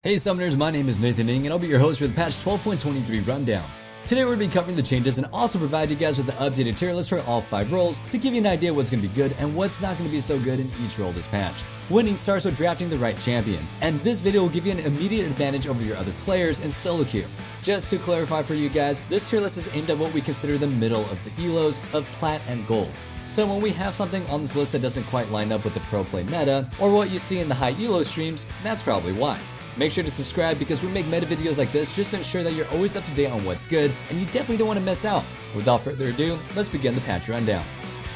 Hey Summoners, my name is Nathan Ng and I'll be your host for the patch 12.23 rundown. Today we're going to be covering the changes and also provide you guys with the updated tier list for all 5 roles to give you an idea what's going to be good and what's not going to be so good in each role this patch. Winning starts with drafting the right champions, and this video will give you an immediate advantage over your other players in solo queue. Just to clarify for you guys, this tier list is aimed at what we consider the middle of the elos of Plat and Gold. So when we have something on this list that doesn't quite line up with the pro play meta, or what you see in the high elo streams, that's probably why. Make sure to subscribe because we make meta videos like this just to ensure that you're always up to date on what's good, and you definitely don't want to miss out. Without further ado, let's begin the patch rundown.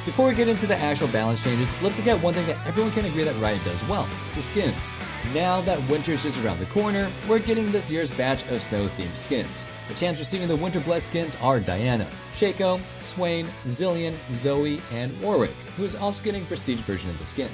Before we get into the actual balance changes, let's look at one thing that everyone can agree that Riot does well, the skins. Now that winter is just around the corner, we're getting this year's batch of snow-themed skins. The champs receiving the Winter Blessed skins are Diana, Shaco, Swain, Zillion, Zoe, and Warwick, who is also getting a prestige version of the skin.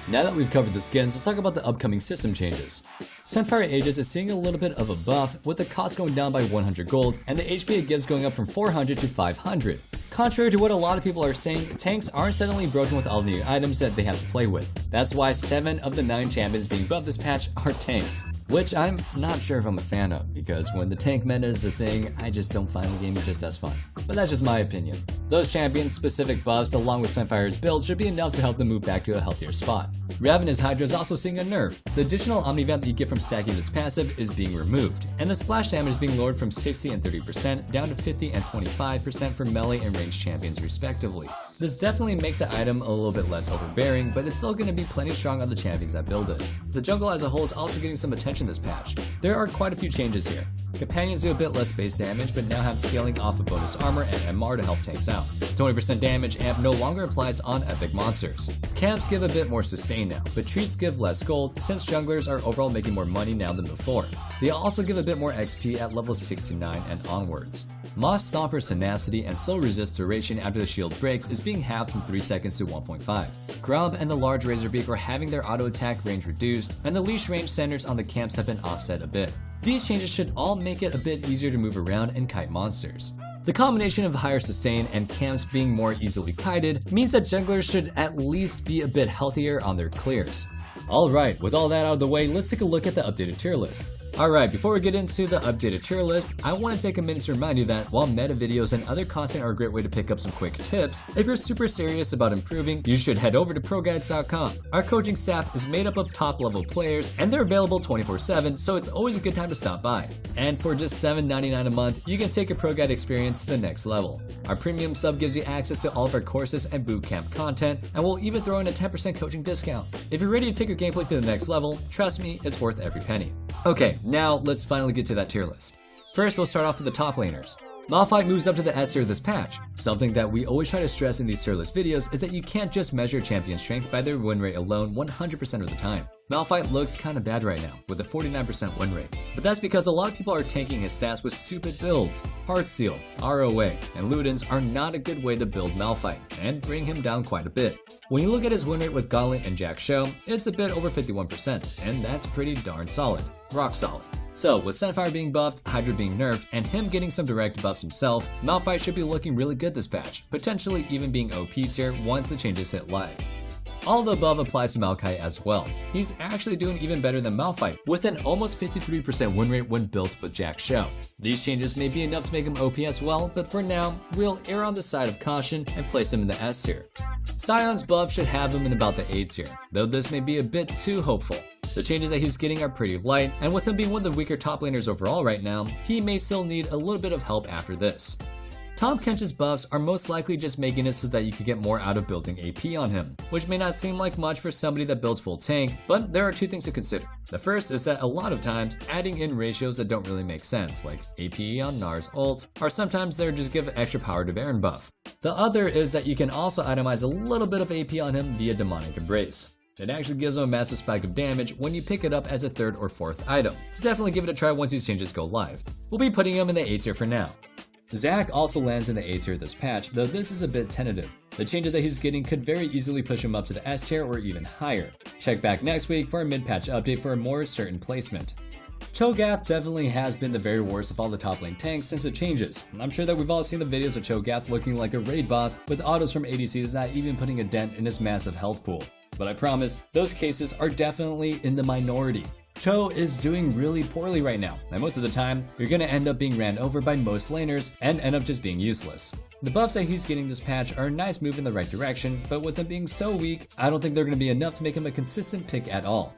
Now that we've covered the skins, let's talk about the upcoming system changes. Sunfire Aegis is seeing a little bit of a buff, with the cost going down by 100 gold, and the HP it gives going up from 400 to 500. Contrary to what a lot of people are saying, tanks aren't suddenly broken with all the new items that they have to play with. That's why 7 of the 9 champions being buffed this patch are tanks, which I'm not sure if I'm a fan of, because when the tank meta is a thing, I just don't find the game just as fun. But that's just my opinion. Those champions' specific buffs along with Sunfire's build should be enough to help them move back to a healthier spot. Ravenous Hydra is also seeing a nerf. The additional Omnivamp that you get from stacking this passive is being removed, and the splash damage is being lowered from 60 and 30% down to 50 and 25% for melee and ranged champions respectively. This definitely makes the item a little bit less overbearing, but it's still going to be plenty strong on the champions that build it. The jungle as a whole is also getting some attention this patch. There are quite a few changes here. Companions do a bit less base damage, but now have scaling off of bonus armor and MR to help tanks out. 20% damage amp no longer applies on epic monsters. Camps give a bit more sustain now, but treats give less gold since junglers are overall making more money now than before. They also give a bit more XP at level 69 and onwards. Moss Stomper's tenacity and slow resist duration after the shield breaks is being halved from 3 seconds to 1.5. Grub and the large Razorbeak are having their auto attack range reduced, and the leash range centers on the camps have been offset a bit. These changes should all make it a bit easier to move around and kite monsters. The combination of higher sustain and camps being more easily kited means that junglers should at least be a bit healthier on their clears. Alright, with all that out of the way, let's take a look at the updated tier list. Alright, before we get into the updated tier list, I want to take a minute to remind you that while meta videos and other content are a great way to pick up some quick tips, if you're super serious about improving, you should head over to ProGuides.com. Our coaching staff is made up of top level players and they're available 24/7, so it's always a good time to stop by. And for just $7.99 a month, you can take your ProGuide experience to the next level. Our premium sub gives you access to all of our courses and bootcamp content, and we'll even throw in a 10% coaching discount. If you're ready to take your gameplay to the next level, trust me, it's worth every penny. Okay, now let's finally get to that tier list. First, we'll start off with the top laners. Malphite moves up to the S tier this patch. Something that we always try to stress in these tier list videos is that you can't just measure champion strength by their win rate alone 100% of the time. Malphite looks kinda bad right now, with a 49% win rate. But that's because a lot of people are tanking his stats with stupid builds. Heartseal, ROA, and Ludens are not a good way to build Malphite, and bring him down quite a bit. When you look at his win rate with Gauntlet and Jack Show, it's a bit over 51%, and that's pretty darn solid. Rock solid. So, with Sunfire being buffed, Hydra being nerfed, and him getting some direct buffs himself, Malphite should be looking really good this patch, potentially even being OP tier once the changes hit live. All the above applies to Maokai as well. He's actually doing even better than Malphite, with an almost 53% win rate when built with Jack Show. These changes may be enough to make him OP as well, but for now, we'll err on the side of caution and place him in the S tier. Sion's buff should have him in about the A tier, though this may be a bit too hopeful. The changes that he's getting are pretty light, and with him being one of the weaker top laners overall right now, he may still need a little bit of help after this. Tahm Kench's buffs are most likely just making it so that you can get more out of building AP on him, which may not seem like much for somebody that builds full tank, but there are 2 things to consider. The first is that a lot of times, adding in ratios that don't really make sense, like APE on Nar's ult, or sometimes they're just give extra power to Baron buff. The other is that you can also itemize a little bit of AP on him via Demonic Embrace. It actually gives him a massive spike of damage when you pick it up as a 3rd or 4th item, so definitely give it a try once these changes go live. We'll be putting him in the A tier for now. Zac also lands in the A tier this patch, though this is a bit tentative. The changes that he's getting could very easily push him up to the S tier or even higher. Check back next week for a mid-patch update for a more certain placement. Cho'Gath definitely has been the very worst of all the top lane tanks since the changes. I'm sure that we've all seen the videos of Cho'Gath looking like a raid boss with autos from ADCs not even putting a dent in his massive health pool. But I promise, those cases are definitely in the minority. Cho is doing really poorly right now, and most of the time, you're gonna end up being ran over by most laners and end up just being useless. The buffs that he's getting this patch are a nice move in the right direction, but with him being so weak, I don't think they're gonna be enough to make him a consistent pick at all.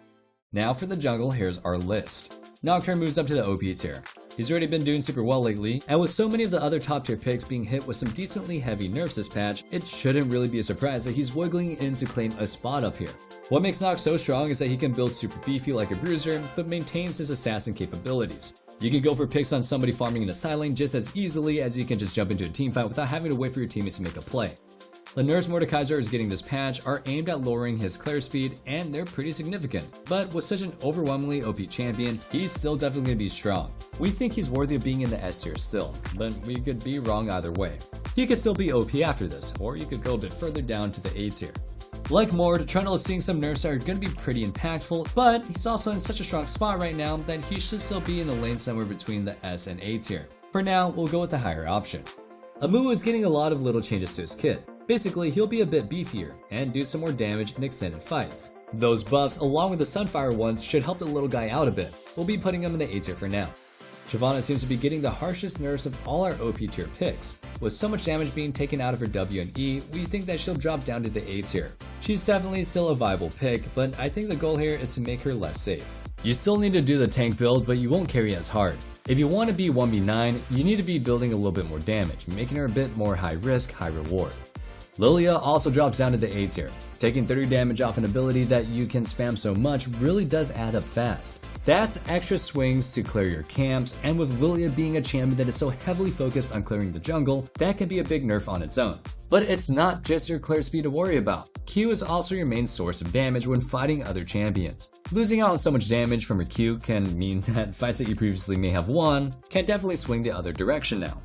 Now for the jungle, here's our list. Nocturne moves up to the OP tier. He's already been doing super well lately, and with so many of the other top tier picks being hit with some decently heavy nerfs this patch, it shouldn't really be a surprise that he's wiggling in to claim a spot up here. What makes Noct so strong is that he can build super beefy like a bruiser, but maintains his assassin capabilities. You can go for picks on somebody farming in a side lane just as easily as you can just jump into a teamfight without having to wait for your teammates to make a play. The nerfs Mordekaiser is getting this patch are aimed at lowering his clear speed, and they're pretty significant. But with such an overwhelmingly OP champion, he's still definitely going to be strong. We think he's worthy of being in the S tier still, but we could be wrong either way. He could still be OP after this, or you could go a bit further down to the A tier. Like Mord, Trundle is seeing some nerfs that are going to be pretty impactful, but he's also in such a strong spot right now that he should still be in the lane somewhere between the S and A tier. For now, we'll go with the higher option. Amu is getting a lot of little changes to his kit. Basically, he'll be a bit beefier and do some more damage in extended fights. Those buffs, along with the Sunfire ones, should help the little guy out a bit. We'll be putting him in the A tier for now. Shyvana seems to be getting the harshest nerfs of all our OP tier picks. With so much damage being taken out of her W and E, we think that she'll drop down to the A tier. She's definitely still a viable pick, but I think the goal here is to make her less safe. You still need to do the tank build, but you won't carry as hard. If you want to be 1v9, you need to be building a little bit more damage, making her a bit more high risk, high reward. Lilia also drops down to the A tier. Taking 30 damage off an ability that you can spam so much really does add up fast. That's extra swings to clear your camps, and with Lilia being a champion that is so heavily focused on clearing the jungle, that can be a big nerf on its own. But it's not just your clear speed to worry about. Q is also your main source of damage when fighting other champions. Losing out on so much damage from her Q can mean that fights that you previously may have won can definitely swing the other direction now.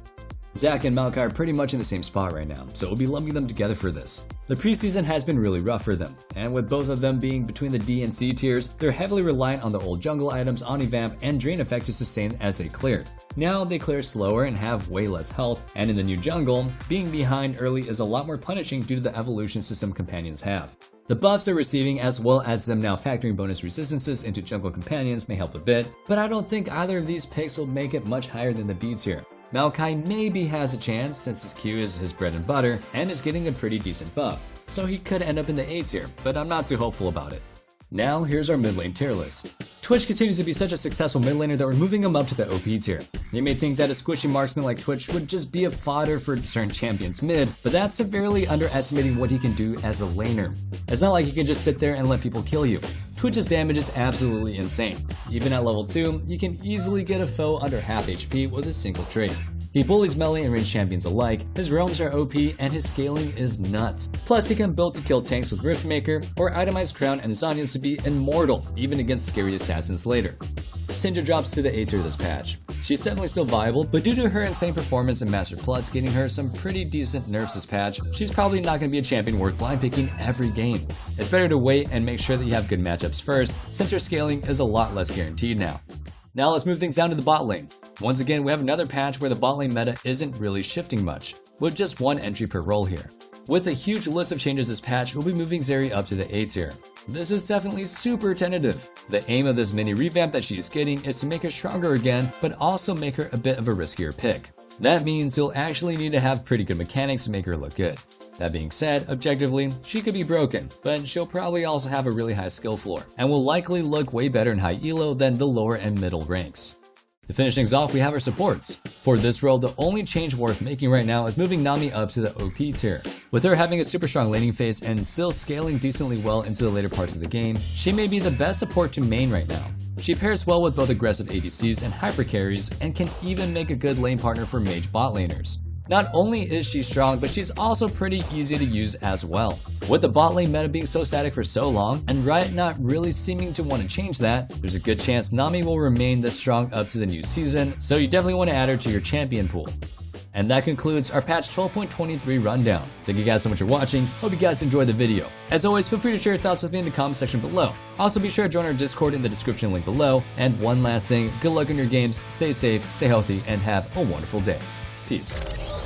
Zac and Maokai are pretty much in the same spot right now, so we'll be lumping them together for this. The preseason has been really rough for them, and with both of them being between the D and C tiers, they're heavily reliant on the old jungle items, Omnivamp, and Drain Effect to sustain as they cleared. Now they clear slower and have way less health, and in the new jungle, being behind early is a lot more punishing due to the evolutions some companions have. The buffs they're receiving, as well as them now factoring bonus resistances into jungle companions, may help a bit, but I don't think either of these picks will make it much higher than the B tier. Maokai maybe has a chance since his Q is his bread and butter and is getting a pretty decent buff, so he could end up in the A tier, but I'm not too hopeful about it. Now here's our mid lane tier list. Twitch continues to be such a successful mid laner that we're moving him up to the OP tier. You may think that a squishy marksman like Twitch would just be a fodder for certain champions mid, but that's severely underestimating what he can do as a laner. It's not like he can just sit there and let people kill you. Twitch's damage is absolutely insane. Even at level 2, you can easily get a foe under half HP with a single trait. He bullies melee and range champions alike, his roams are OP, and his scaling is nuts. Plus, he can build to kill tanks with Riftmaker, or itemize Crown and Zhonya's to be immortal, even against scary assassins later. Syndra drops to the A tier this patch. She's definitely still viable, but due to her insane performance in Master Plus getting her some pretty decent nerfs this patch, she's probably not going to be a champion worth blind picking every game. It's better to wait and make sure that you have good matchups first, since her scaling is a lot less guaranteed now. Now let's move things down to the bot lane. Once again, we have another patch where the bot lane meta isn't really shifting much, with just one entry per role here. With a huge list of changes this patch, we'll be moving Zeri up to the A tier. This is definitely super tentative. The aim of this mini revamp that she's getting is to make her stronger again, but also make her a bit of a riskier pick. That means you'll actually need to have pretty good mechanics to make her look good. That being said, objectively, she could be broken, but she'll probably also have a really high skill floor, and will likely look way better in high elo than the lower and middle ranks. To finish things off, we have our supports. For this role, the only change worth making right now is moving Nami up to the OP tier. With her having a super strong laning phase and still scaling decently well into the later parts of the game, she may be the best support to main right now. She pairs well with both aggressive ADCs and hyper carries, and can even make a good lane partner for mage bot laners. Not only is she strong, but she's also pretty easy to use as well. With the bot lane meta being so static for so long, and Riot not really seeming to want to change that, there's a good chance Nami will remain this strong up to the new season, so you definitely want to add her to your champion pool. And that concludes our patch 12.23 rundown. Thank you guys so much for watching, hope you guys enjoyed the video. As always, feel free to share your thoughts with me in the comment section below. Also be sure to join our Discord in the description link below, and one last thing, good luck in your games, stay safe, stay healthy, and have a wonderful day. Peace.